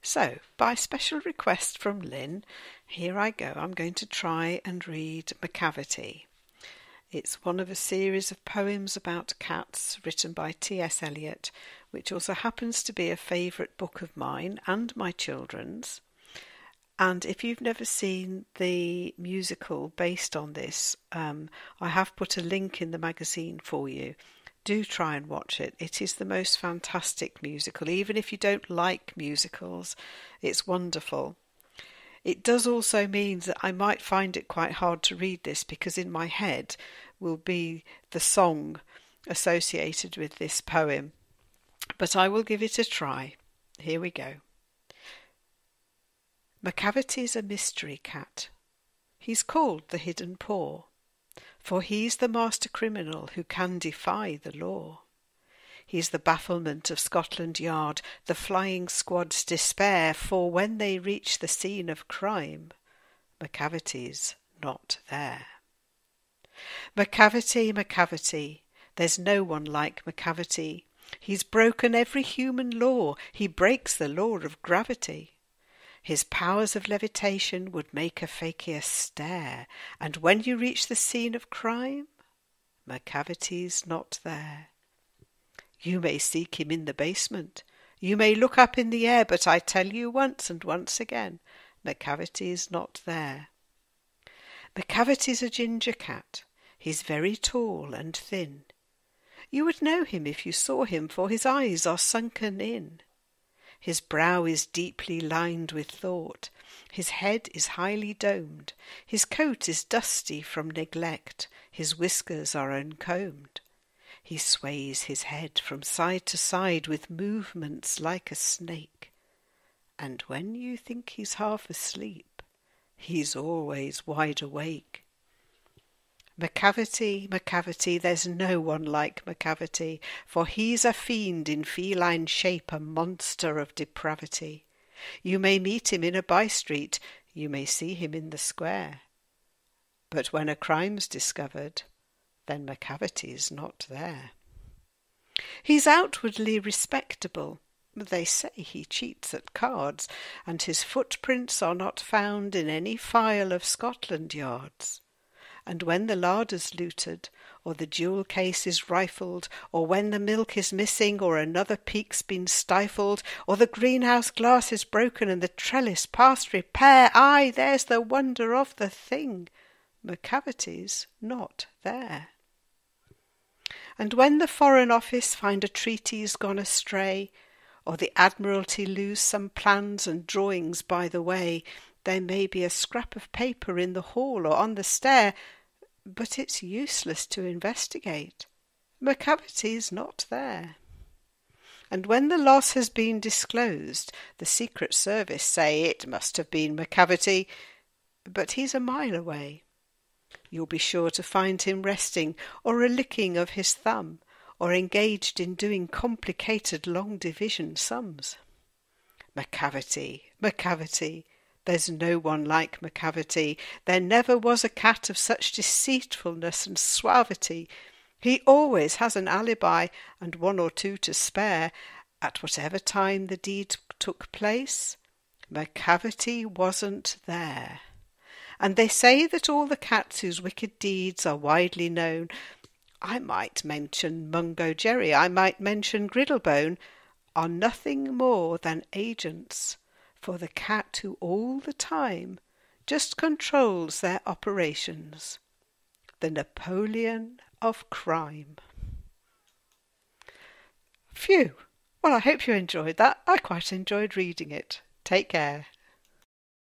So, by special request from Lynne, here I go. I'm going to try and read Macavity. It's one of a series of poems about cats written by T.S. Elliot, which also happens to be a favourite book of mine and my children's. And if you've never seen the musical based on this, I have put a link in the magazine for you. Do try and watch it. It is the most fantastic musical. Even if you don't like musicals, it's wonderful. It does also mean that I might find it quite hard to read this because in my head will be the song associated with this poem. But I will give it a try. Here we go. Macavity's a mystery cat. He's called the Hidden Paw, for he's the master criminal who can defy the law. He's the bafflement of Scotland Yard, the flying squad's despair, for when they reach the scene of crime, Macavity's not there. Macavity, Macavity, there's no one like Macavity. He's broken every human law, he breaks the law of gravity. His powers of levitation would make a fakir stare, and when you reach the scene of crime, Macavity's not there. You may seek him in the basement, you may look up in the air, but I tell you once and once again, Macavity's not there. Macavity's a ginger cat, he's very tall and thin. You would know him if you saw him, for his eyes are sunken in. His brow is deeply lined with thought, his head is highly domed, his coat is dusty from neglect, his whiskers are uncombed. He sways his head from side to side with movements like a snake, and when you think he's half asleep, he's always wide awake. Macavity, Macavity, there's no one like Macavity, for he's a fiend in feline shape, a monster of depravity. You may meet him in a by-street, you may see him in the square, but when a crime's discovered, then Macavity's not there. He's outwardly respectable, they say he cheats at cards, and his footprints are not found in any file of Scotland Yards. And when the larder's looted, or the jewel case is rifled, or when the milk is missing, or another peak's been stifled, or the greenhouse glass is broken and the trellis past repair, aye, there's the wonder of the thing, Macavity's not there. And when the Foreign Office find a treaty's gone astray, or the Admiralty lose some plans and drawings by the way, there may be a scrap of paper in the hall or on the stair, but it's useless to investigate. Macavity's not there. And when the loss has been disclosed, the Secret Service say it must have been Macavity, but he's a mile away. You'll be sure to find him resting, or a licking of his thumb, or engaged in doing complicated long division sums. Macavity, Macavity, there's no one like Macavity. There never was a cat of such deceitfulness and suavity. He always has an alibi and one or two to spare. At whatever time the deed took place, Macavity wasn't there. And they say that all the cats whose wicked deeds are widely known, I might mention Mungo Jerry, I might mention Griddlebone, are nothing more than agents for the cat who all the time just controls their operations, the Napoleon of crime. Phew! Well, I hope you enjoyed that. I quite enjoyed reading it. Take care.